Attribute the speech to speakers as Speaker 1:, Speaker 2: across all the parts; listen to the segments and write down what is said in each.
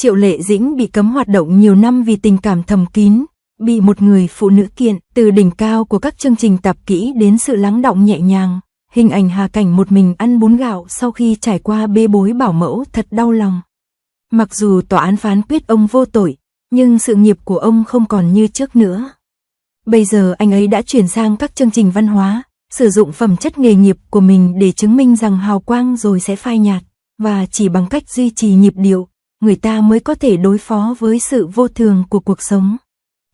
Speaker 1: Triệu Lệ Dĩnh bị cấm hoạt động nhiều năm vì tình cảm thầm kín, bị một người phụ nữ kiện, từ đỉnh cao của các chương trình tạp kỹ đến sự lắng đọng nhẹ nhàng. Hình ảnh Hà Cảnh một mình ăn bún gạo sau khi trải qua bê bối bảo mẫu thật đau lòng. Mặc dù tòa án phán quyết ông vô tội, nhưng sự nghiệp của ông không còn như trước nữa. Bây giờ anh ấy đã chuyển sang các chương trình văn hóa, sử dụng phẩm chất nghề nghiệp của mình để chứng minh rằng hào quang rồi sẽ phai nhạt, và chỉ bằng cách duy trì nhịp điệu, người ta mới có thể đối phó với sự vô thường của cuộc sống.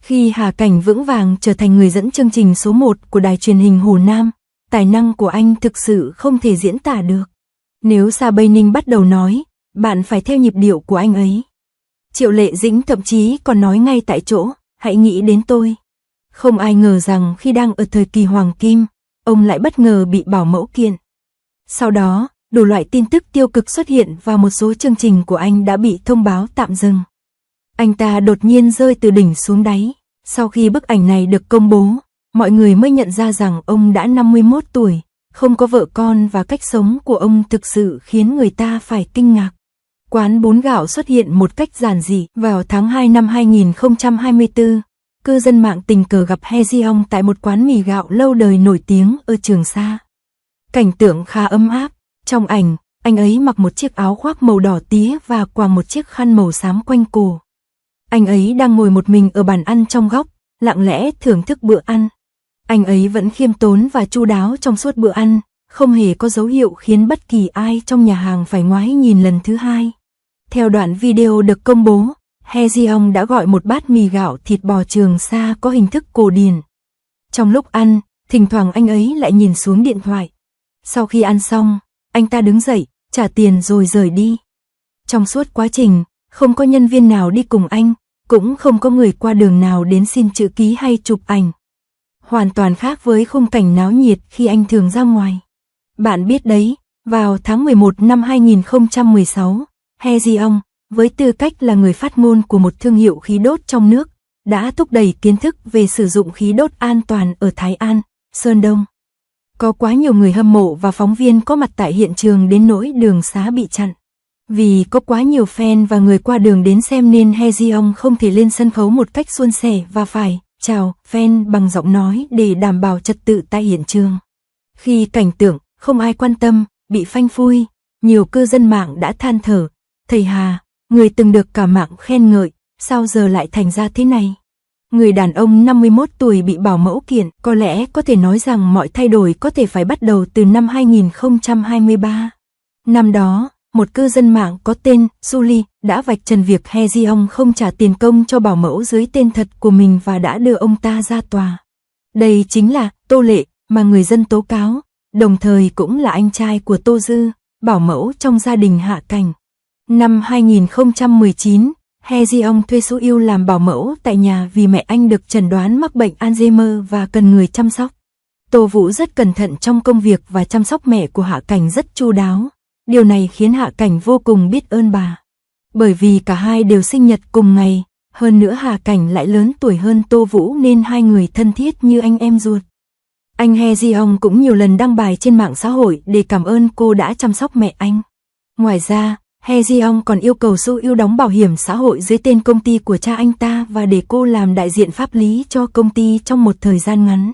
Speaker 1: Khi Hà Cảnh vững vàng trở thành người dẫn chương trình số 1 của đài truyền hình Hồ Nam, tài năng của anh thực sự không thể diễn tả được. Nếu Sa Bây Ninh bắt đầu nói, bạn phải theo nhịp điệu của anh ấy. Triệu Lệ Dĩnh thậm chí còn nói ngay tại chỗ, hãy nghĩ đến tôi. Không ai ngờ rằng khi đang ở thời kỳ hoàng kim, ông lại bất ngờ bị bảo mẫu kiện. Sau đó, đủ loại tin tức tiêu cực xuất hiện và một số chương trình của anh đã bị thông báo tạm dừng. Anh ta đột nhiên rơi từ đỉnh xuống đáy. Sau khi bức ảnh này được công bố, mọi người mới nhận ra rằng ông đã 51 tuổi, không có vợ con và cách sống của ông thực sự khiến người ta phải kinh ngạc. Quán bún gạo xuất hiện một cách giản dị vào tháng 2 năm 2024. Cư dân mạng tình cờ gặp He Ji-ong tại một quán mì gạo lâu đời nổi tiếng ở Trường Sa. Cảnh tượng khá ấm áp. Trong ảnh, anh ấy mặc một chiếc áo khoác màu đỏ tía và quàng một chiếc khăn màu xám quanh cổ. Anh ấy đang ngồi một mình ở bàn ăn trong góc, lặng lẽ thưởng thức bữa ăn. Anh ấy vẫn khiêm tốn và chu đáo trong suốt bữa ăn, không hề có dấu hiệu khiến bất kỳ ai trong nhà hàng phải ngoái nhìn lần thứ hai. Theo đoạn video được công bố, He Ji-ong đã gọi một bát mì gạo thịt bò Trường Sa có hình thức cổ điển. Trong lúc ăn, thỉnh thoảng anh ấy lại nhìn xuống điện thoại. Sau khi ăn xong, anh ta đứng dậy, trả tiền rồi rời đi. Trong suốt quá trình, không có nhân viên nào đi cùng anh, cũng không có người qua đường nào đến xin chữ ký hay chụp ảnh. Hoàn toàn khác với khung cảnh náo nhiệt khi anh thường ra ngoài. Bạn biết đấy, vào tháng 11 năm 2016, He Ji-ong, với tư cách là người phát ngôn của một thương hiệu khí đốt trong nước, đã thúc đẩy kiến thức về sử dụng khí đốt an toàn ở Thái An, Sơn Đông. Có quá nhiều người hâm mộ và phóng viên có mặt tại hiện trường đến nỗi đường xá bị chặn. Vì có quá nhiều fan và người qua đường đến xem nên He Ji-ong không thể lên sân khấu một cách suôn sẻ và phải chào fan bằng giọng nói để đảm bảo trật tự tại hiện trường. Khi cảnh tượng không ai quan tâm bị phanh phui, nhiều cư dân mạng đã than thở, thầy Hà, người từng được cả mạng khen ngợi, sao giờ lại thành ra thế này? Người đàn ông 51 tuổi bị bảo mẫu kiện, có lẽ có thể nói rằng mọi thay đổi có thể phải bắt đầu từ năm 2023. Năm đó, một cư dân mạng có tên Julie đã vạch trần việc He Ji-ong không trả tiền công cho bảo mẫu dưới tên thật của mình và đã đưa ông ta ra tòa. Đây chính là Tô Lệ mà người dân tố cáo, đồng thời cũng là anh trai của Tô Dư, bảo mẫu trong gia đình Hạ Cảnh. Năm 2019, He Ji-ong thuê Su Yêu làm bảo mẫu tại nhà vì mẹ anh được chẩn đoán mắc bệnh Alzheimer và cần người chăm sóc. Tô Vũ rất cẩn thận trong công việc và chăm sóc mẹ của Hạ Cảnh rất chu đáo. Điều này khiến Hạ Cảnh vô cùng biết ơn bà. Bởi vì cả hai đều sinh nhật cùng ngày, hơn nữa Hạ Cảnh lại lớn tuổi hơn Tô Vũ nên hai người thân thiết như anh em ruột. Anh He Ji-ong cũng nhiều lần đăng bài trên mạng xã hội để cảm ơn cô đã chăm sóc mẹ anh. Ngoài ra, He Ji-ong còn yêu cầu Su Yêu đóng bảo hiểm xã hội dưới tên công ty của cha anh ta và để cô làm đại diện pháp lý cho công ty trong một thời gian ngắn.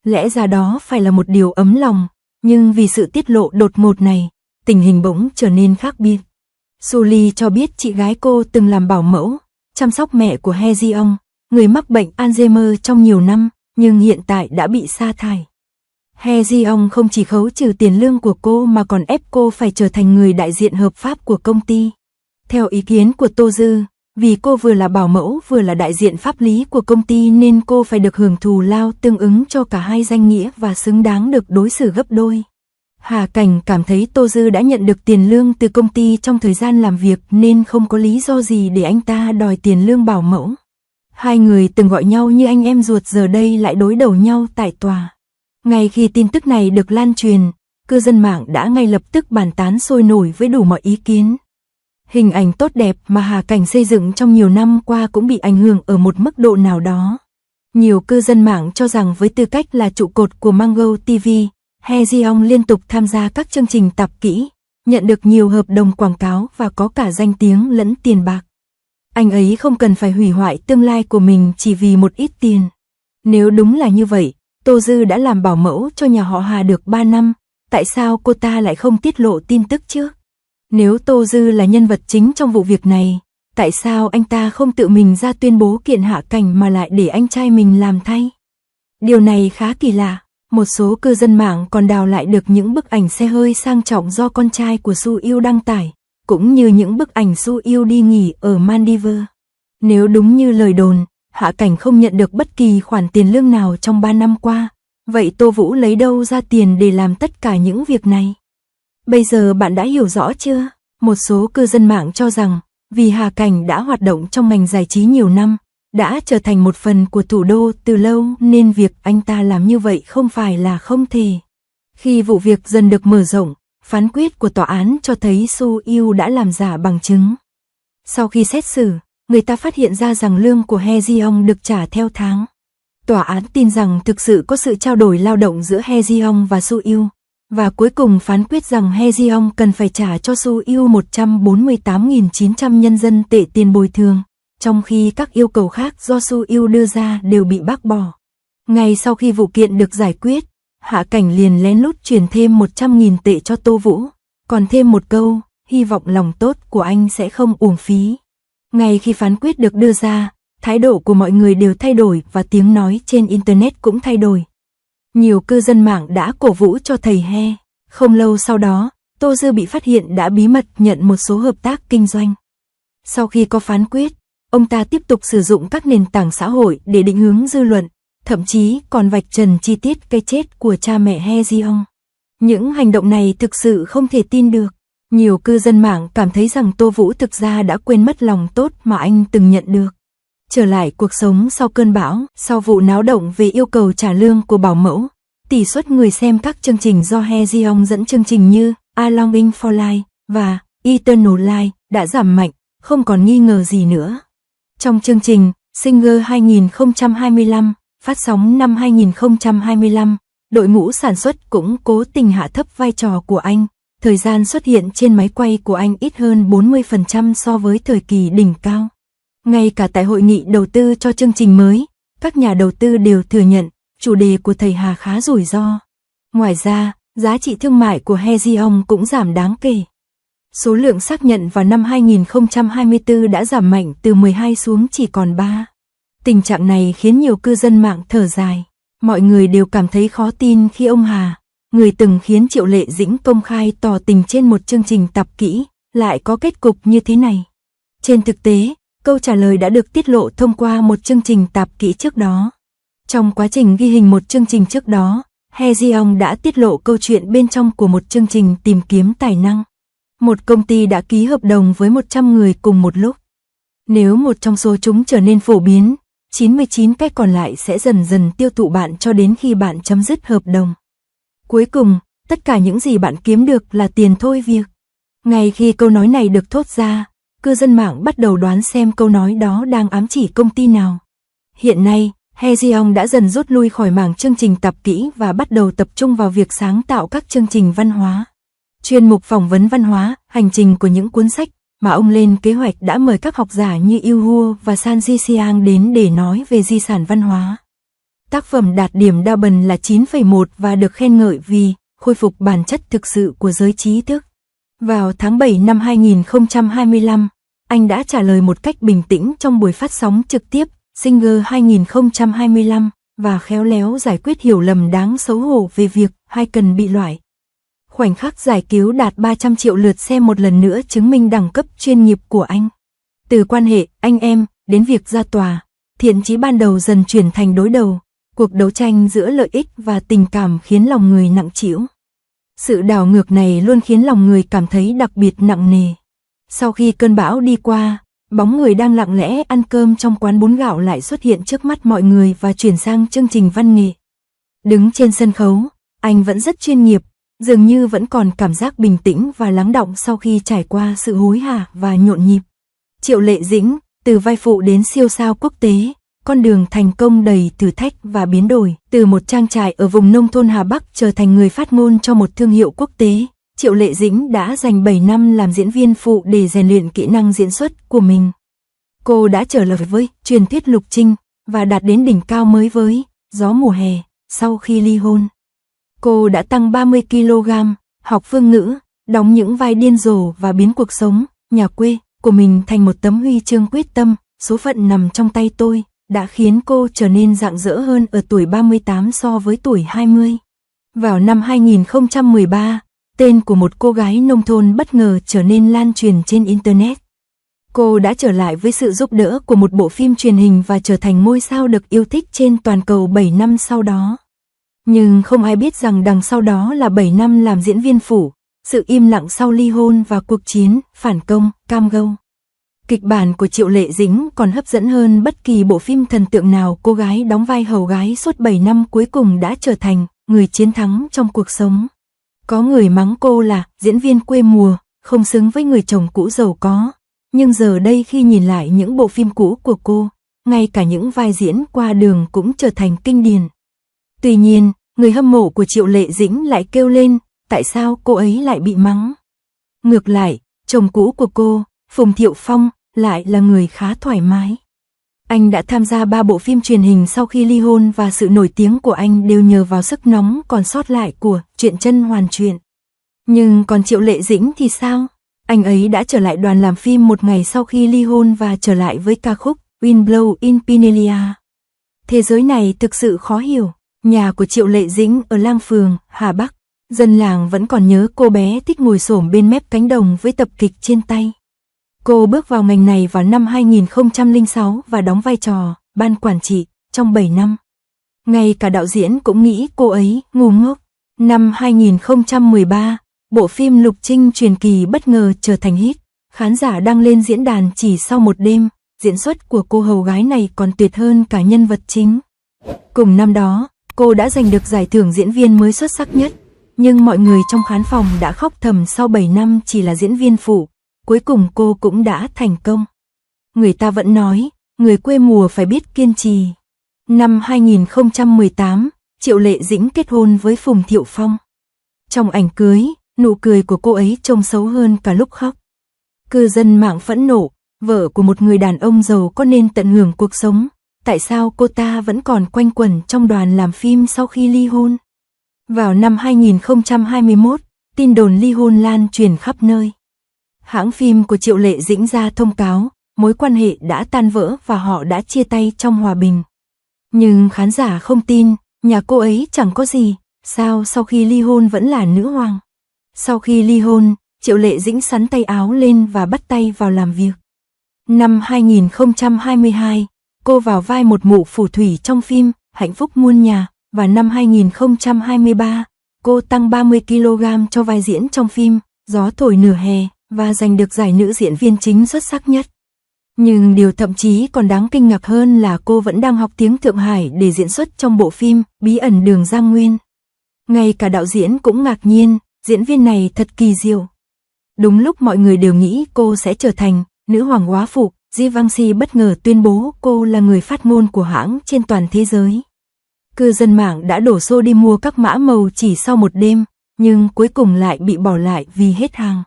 Speaker 1: Lẽ ra đó phải là một điều ấm lòng, nhưng vì sự tiết lộ đột ngột này, tình hình bỗng trở nên khác biệt. Julie cho biết chị gái cô từng làm bảo mẫu, chăm sóc mẹ của He Ji-ong, người mắc bệnh Alzheimer trong nhiều năm, nhưng hiện tại đã bị sa thải. He Ji-ong không chỉ khấu trừ tiền lương của cô mà còn ép cô phải trở thành người đại diện hợp pháp của công ty. Theo ý kiến của Tô Dư, vì cô vừa là bảo mẫu vừa là đại diện pháp lý của công ty nên cô phải được hưởng thù lao tương ứng cho cả hai danh nghĩa và xứng đáng được đối xử gấp đôi. Hà Cảnh cảm thấy Tô Dư đã nhận được tiền lương từ công ty trong thời gian làm việc nên không có lý do gì để anh ta đòi tiền lương bảo mẫu. Hai người từng gọi nhau như anh em ruột giờ đây lại đối đầu nhau tại tòa. Ngay khi tin tức này được lan truyền, cư dân mạng đã ngay lập tức bàn tán sôi nổi với đủ mọi ý kiến. Hình ảnh tốt đẹp mà Hà Cảnh xây dựng trong nhiều năm qua cũng bị ảnh hưởng ở một mức độ nào đó. Nhiều cư dân mạng cho rằng với tư cách là trụ cột của Mango TV, He Ji-ong liên tục tham gia các chương trình tạp kỹ, nhận được nhiều hợp đồng quảng cáo và có cả danh tiếng lẫn tiền bạc. Anh ấy không cần phải hủy hoại tương lai của mình chỉ vì một ít tiền. Nếu đúng là như vậy, Tô Dư đã làm bảo mẫu cho nhà họ Hà được 3 năm, tại sao cô ta lại không tiết lộ tin tức chứ? Nếu Tô Dư là nhân vật chính trong vụ việc này, tại sao anh ta không tự mình ra tuyên bố kiện Hạ Cảnh mà lại để anh trai mình làm thay? Điều này khá kỳ lạ. Một số cư dân mạng còn đào lại được những bức ảnh xe hơi sang trọng do con trai của Su Yêu đăng tải, cũng như những bức ảnh Su Yêu đi nghỉ ở Maldives. Nếu đúng như lời đồn, Hạ Cảnh không nhận được bất kỳ khoản tiền lương nào trong 3 năm qua, vậy Tô Vũ lấy đâu ra tiền để làm tất cả những việc này? Bây giờ bạn đã hiểu rõ chưa? Một số cư dân mạng cho rằng, vì Hạ Cảnh đã hoạt động trong ngành giải trí nhiều năm, đã trở thành một phần của thủ đô từ lâu nên việc anh ta làm như vậy không phải là không thể. Khi vụ việc dần được mở rộng, phán quyết của tòa án cho thấy Su Yêu đã làm giả bằng chứng. Sau khi xét xử, người ta phát hiện ra rằng lương của He Ji-ong được trả theo tháng. Tòa án tin rằng thực sự có sự trao đổi lao động giữa He Ji-ong và Su Yêu, và cuối cùng phán quyết rằng He Ji-ong cần phải trả cho Su Yêu 148.900 nhân dân tệ tiền bồi thường, trong khi các yêu cầu khác do Su Yêu đưa ra đều bị bác bỏ. Ngay sau khi vụ kiện được giải quyết, Hạ Cảnh liền lén lút chuyển thêm 100.000 tệ cho Tô Vũ, còn thêm một câu, hy vọng lòng tốt của anh sẽ không uổng phí. Ngay khi phán quyết được đưa ra, thái độ của mọi người đều thay đổi và tiếng nói trên Internet cũng thay đổi. Nhiều cư dân mạng đã cổ vũ cho thầy He. Không lâu sau đó, Tô Dư bị phát hiện đã bí mật nhận một số hợp tác kinh doanh. Sau khi có phán quyết, ông ta tiếp tục sử dụng các nền tảng xã hội để định hướng dư luận, thậm chí còn vạch trần chi tiết cái chết của cha mẹ He Ji-ong. Những hành động này thực sự không thể tin được. Nhiều cư dân mạng cảm thấy rằng Tô Vũ thực ra đã quên mất lòng tốt mà anh từng nhận được. Trở lại cuộc sống sau cơn bão, sau vụ náo động về yêu cầu trả lương của bảo mẫu, tỷ suất người xem các chương trình do He Ji-ong dẫn chương trình như A Longing for Life và Eternal Life đã giảm mạnh, không còn nghi ngờ gì nữa. Trong chương trình Singer 2025, phát sóng năm 2025, đội ngũ sản xuất cũng cố tình hạ thấp vai trò của anh. Thời gian xuất hiện trên máy quay của anh ít hơn 40% so với thời kỳ đỉnh cao. Ngay cả tại hội nghị đầu tư cho chương trình mới, các nhà đầu tư đều thừa nhận chủ đề của thầy Hà khá rủi ro. Ngoài ra, giá trị thương mại của He Ji-ong cũng giảm đáng kể. Số lượng xác nhận vào năm 2024 đã giảm mạnh từ 12 xuống chỉ còn 3. Tình trạng này khiến nhiều cư dân mạng thở dài. Mọi người đều cảm thấy khó tin khi ông Hà, người từng khiến Triệu Lệ Dĩnh công khai tỏ tình trên một chương trình tạp kỹ, lại có kết cục như thế này. Trên thực tế, câu trả lời đã được tiết lộ thông qua một chương trình tạp kỹ trước đó. Trong quá trình ghi hình một chương trình trước đó, He Ji-ong đã tiết lộ câu chuyện bên trong của một chương trình tìm kiếm tài năng. Một công ty đã ký hợp đồng với 100 người cùng một lúc. Nếu một trong số chúng trở nên phổ biến, 99 cái còn lại sẽ dần dần tiêu thụ bạn cho đến khi bạn chấm dứt hợp đồng. Cuối cùng, tất cả những gì bạn kiếm được là tiền thôi việc. Ngay khi câu nói này được thốt ra, cư dân mạng bắt đầu đoán xem câu nói đó đang ám chỉ công ty nào. Hiện nay, He Ji-ong đã dần rút lui khỏi mảng chương trình tạp kỹ và bắt đầu tập trung vào việc sáng tạo các chương trình văn hóa. Chuyên mục phỏng vấn văn hóa, hành trình của những cuốn sách mà ông lên kế hoạch đã mời các học giả như Yu Hua và San Ji Siang đến để nói về di sản văn hóa. Tác phẩm đạt điểm Double là 9,1 và được khen ngợi vì khôi phục bản chất thực sự của giới trí thức. Vào tháng 7 năm 2025, anh đã trả lời một cách bình tĩnh trong buổi phát sóng trực tiếp Singer 2025 và khéo léo giải quyết hiểu lầm đáng xấu hổ về việc hai cần bị loại. Khoảnh khắc giải cứu đạt 300 triệu lượt xem một lần nữa chứng minh đẳng cấp chuyên nghiệp của anh. Từ quan hệ anh em đến việc ra tòa, thiện chí ban đầu dần chuyển thành đối đầu. Cuộc đấu tranh giữa lợi ích và tình cảm khiến lòng người nặng trĩu. Sự đảo ngược này luôn khiến lòng người cảm thấy đặc biệt nặng nề. Sau khi cơn bão đi qua, bóng người đang lặng lẽ ăn cơm trong quán bún gạo lại xuất hiện trước mắt mọi người và chuyển sang chương trình văn nghệ. Đứng trên sân khấu, anh vẫn rất chuyên nghiệp, dường như vẫn còn cảm giác bình tĩnh và lắng đọng sau khi trải qua sự hối hả và nhộn nhịp. Triệu Lệ Dĩnh, từ vai phụ đến siêu sao quốc tế, con đường thành công đầy thử thách và biến đổi. Từ một trang trại ở vùng nông thôn Hà Bắc trở thành người phát ngôn cho một thương hiệu quốc tế, Triệu Lệ Dĩnh đã dành 7 năm làm diễn viên phụ để rèn luyện kỹ năng diễn xuất của mình. Cô đã trở lại với truyền thuyết Lục Trinh và đạt đến đỉnh cao mới với Gió mùa hè. Sau khi ly hôn, cô đã tăng 30 kg, học phương ngữ, đóng những vai điên rồ và biến cuộc sống nhà quê của mình thành một tấm huy chương quyết tâm. Số phận nằm trong tay tôi đã khiến cô trở nên rạng rỡ hơn ở tuổi 38 so với tuổi 20. Vào năm 2013, tên của một cô gái nông thôn bất ngờ trở nên lan truyền trên Internet. Cô đã trở lại với sự giúp đỡ của một bộ phim truyền hình và trở thành ngôi sao được yêu thích trên toàn cầu 7 năm sau đó. Nhưng không ai biết rằng đằng sau đó là 7 năm làm diễn viên phụ, sự im lặng sau ly hôn và cuộc chiến phản công Cam Go. Kịch bản của Triệu Lệ Dĩnh còn hấp dẫn hơn bất kỳ bộ phim thần tượng nào. Cô gái đóng vai hầu gái suốt 7 năm cuối cùng đã trở thành người chiến thắng trong cuộc sống. Có người mắng cô là diễn viên quê mùa, không xứng với người chồng cũ giàu có. Nhưng giờ đây khi nhìn lại những bộ phim cũ của cô, ngay cả những vai diễn qua đường cũng trở thành kinh điển. Tuy nhiên, người hâm mộ của Triệu Lệ Dĩnh lại kêu lên, tại sao cô ấy lại bị mắng? Ngược lại, chồng cũ của cô, Phùng Thiệu Phong, lại là người khá thoải mái. Anh đã tham gia 3 bộ phim truyền hình sau khi ly hôn và sự nổi tiếng của anh đều nhờ vào sức nóng còn sót lại của Truyện Chân Hoàn Truyện. Nhưng còn Triệu Lệ Dĩnh thì sao? Anh ấy đã trở lại đoàn làm phim một ngày sau khi ly hôn và trở lại với ca khúc Wind Blow in Pinellia. Thế giới này thực sự khó hiểu. Nhà của Triệu Lệ Dĩnh ở Lang Phường, Hà Bắc. Dân làng vẫn còn nhớ cô bé thích ngồi xổm bên mép cánh đồng với tập kịch trên tay. Cô bước vào ngành này vào năm 2006 và đóng vai trò ban quản trị trong 7 năm. Ngay cả đạo diễn cũng nghĩ cô ấy ngu ngốc. Năm 2013, bộ phim Lục Trinh truyền kỳ bất ngờ trở thành hit. Khán giả đăng lên diễn đàn chỉ sau một đêm, diễn xuất của cô hầu gái này còn tuyệt hơn cả nhân vật chính. Cùng năm đó, cô đã giành được giải thưởng diễn viên mới xuất sắc nhất. Nhưng mọi người trong khán phòng đã khóc thầm sau 7 năm chỉ là diễn viên phụ. Cuối cùng cô cũng đã thành công. Người ta vẫn nói, người quê mùa phải biết kiên trì. Năm 2018, Triệu Lệ Dĩnh kết hôn với Phùng Thiệu Phong. Trong ảnh cưới, nụ cười của cô ấy trông xấu hơn cả lúc khóc. Cư dân mạng phẫn nộ, vợ của một người đàn ông giàu có nên tận hưởng cuộc sống. Tại sao cô ta vẫn còn quanh quẩn trong đoàn làm phim sau khi ly hôn? Vào năm 2021, tin đồn ly hôn lan truyền khắp nơi. Hãng phim của Triệu Lệ Dĩnh ra thông cáo, mối quan hệ đã tan vỡ và họ đã chia tay trong hòa bình. Nhưng khán giả không tin, nhà cô ấy chẳng có gì, sao sau khi ly hôn vẫn là nữ hoàng. Sau khi ly hôn, Triệu Lệ Dĩnh xắn tay áo lên và bắt tay vào làm việc. Năm 2022, cô vào vai một mụ phù thủy trong phim Hạnh phúc muôn nhà, và năm 2023, cô tăng 30 kg cho vai diễn trong phim Gió thổi nửa hè và giành được giải nữ diễn viên chính xuất sắc nhất. Nhưng điều thậm chí còn đáng kinh ngạc hơn là cô vẫn đang học tiếng Thượng Hải để diễn xuất trong bộ phim Bí ẩn Đường Giang Nguyên. Ngay cả đạo diễn cũng ngạc nhiên, diễn viên này thật kỳ diệu. Đúng lúc mọi người đều nghĩ cô sẽ trở thành nữ hoàng góa phụ, Givenchy bất ngờ tuyên bố cô là người phát ngôn của hãng trên toàn thế giới. Cư dân mạng đã đổ xô đi mua các mã màu chỉ sau một đêm, nhưng cuối cùng lại bị bỏ lại vì hết hàng.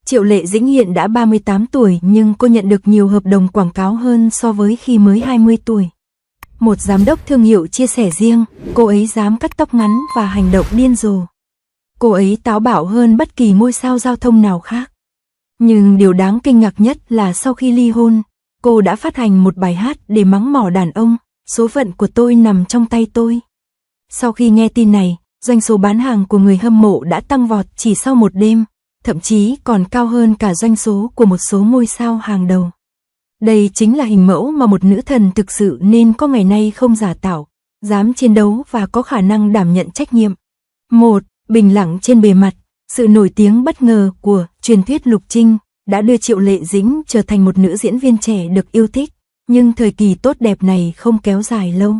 Speaker 1: Triệu Lệ Dĩnh hiện đã 38 tuổi nhưng cô nhận được nhiều hợp đồng quảng cáo hơn so với khi mới 20 tuổi. Một giám đốc thương hiệu chia sẻ riêng, cô ấy dám cắt tóc ngắn và hành động điên rồ. Cô ấy táo bạo hơn bất kỳ ngôi sao giao thông nào khác. Nhưng điều đáng kinh ngạc nhất là sau khi ly hôn, cô đã phát hành một bài hát để mắng mỏ đàn ông, số phận của tôi nằm trong tay tôi. Sau khi nghe tin này, doanh số bán hàng của người hâm mộ đã tăng vọt chỉ sau một đêm, thậm chí còn cao hơn cả doanh số của một số ngôi sao hàng đầu. Đây chính là hình mẫu mà một nữ thần thực sự nên có ngày nay, không giả tạo, dám chiến đấu và có khả năng đảm nhận trách nhiệm. 1. Bình lặng trên bề mặt, sự nổi tiếng bất ngờ của truyền thuyết Lục Trinh đã đưa Triệu Lệ Dĩnh trở thành một nữ diễn viên trẻ được yêu thích, nhưng thời kỳ tốt đẹp này không kéo dài lâu.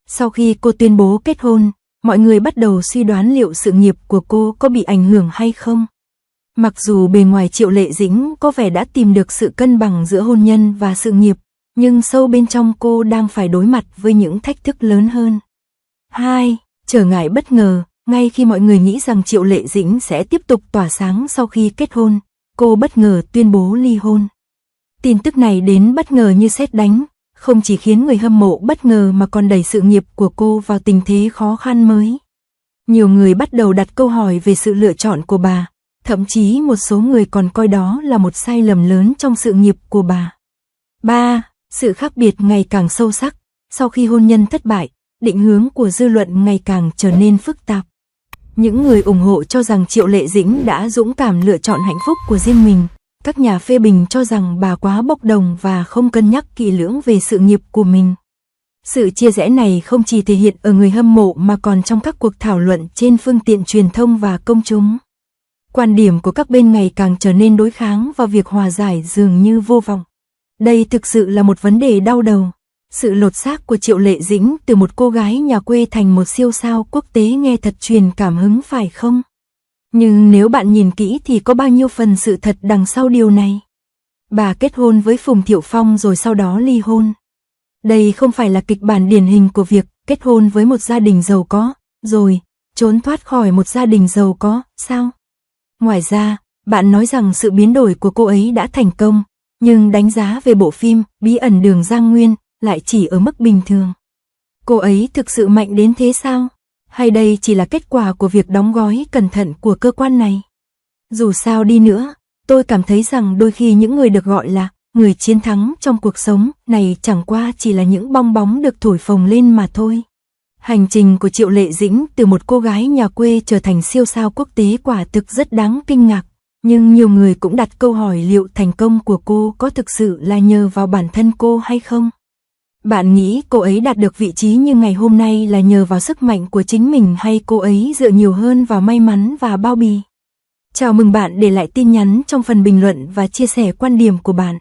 Speaker 1: Sau khi cô tuyên bố kết hôn, mọi người bắt đầu suy đoán liệu sự nghiệp của cô có bị ảnh hưởng hay không. Mặc dù bề ngoài Triệu Lệ Dĩnh có vẻ đã tìm được sự cân bằng giữa hôn nhân và sự nghiệp, nhưng sâu bên trong cô đang phải đối mặt với những thách thức lớn hơn. 2. Trở ngại bất ngờ, ngay khi mọi người nghĩ rằng Triệu Lệ Dĩnh sẽ tiếp tục tỏa sáng sau khi kết hôn, cô bất ngờ tuyên bố ly hôn. Tin tức này đến bất ngờ như sét đánh, không chỉ khiến người hâm mộ bất ngờ mà còn đẩy sự nghiệp của cô vào tình thế khó khăn mới. Nhiều người bắt đầu đặt câu hỏi về sự lựa chọn của bà, thậm chí một số người còn coi đó là một sai lầm lớn trong sự nghiệp của bà. 3. Sự khác biệt ngày càng sâu sắc. Sau khi hôn nhân thất bại, định hướng của dư luận ngày càng trở nên phức tạp. Những người ủng hộ cho rằng Triệu Lệ Dĩnh đã dũng cảm lựa chọn hạnh phúc của riêng mình. Các nhà phê bình cho rằng bà quá bốc đồng và không cân nhắc kỹ lưỡng về sự nghiệp của mình. Sự chia rẽ này không chỉ thể hiện ở người hâm mộ mà còn trong các cuộc thảo luận trên phương tiện truyền thông và công chúng. Quan điểm của các bên ngày càng trở nên đối kháng và việc hòa giải dường như vô vọng. Đây thực sự là một vấn đề đau đầu. Sự lột xác của Triệu Lệ Dĩnh từ một cô gái nhà quê thành một siêu sao quốc tế nghe thật truyền cảm hứng phải không? Nhưng nếu bạn nhìn kỹ thì có bao nhiêu phần sự thật đằng sau điều này? Bà kết hôn với Phùng Thiệu Phong rồi sau đó ly hôn. Đây không phải là kịch bản điển hình của việc kết hôn với một gia đình giàu có, rồi trốn thoát khỏi một gia đình giàu có, sao? Ngoài ra, bạn nói rằng sự biến đổi của cô ấy đã thành công, nhưng đánh giá về bộ phim Bí ẩn Đường Giang Nguyên lại chỉ ở mức bình thường. Cô ấy thực sự mạnh đến thế sao? Hay đây chỉ là kết quả của việc đóng gói cẩn thận của cơ quan này? Dù sao đi nữa, tôi cảm thấy rằng đôi khi những người được gọi là người chiến thắng trong cuộc sống này chẳng qua chỉ là những bong bóng được thổi phồng lên mà thôi. Hành trình của Triệu Lệ Dĩnh từ một cô gái nhà quê trở thành siêu sao quốc tế quả thực rất đáng kinh ngạc. Nhưng nhiều người cũng đặt câu hỏi liệu thành công của cô có thực sự là nhờ vào bản thân cô hay không? Bạn nghĩ cô ấy đạt được vị trí như ngày hôm nay là nhờ vào sức mạnh của chính mình hay cô ấy dựa nhiều hơn vào may mắn và bao bì? Chào mừng bạn để lại tin nhắn trong phần bình luận và chia sẻ quan điểm của bạn.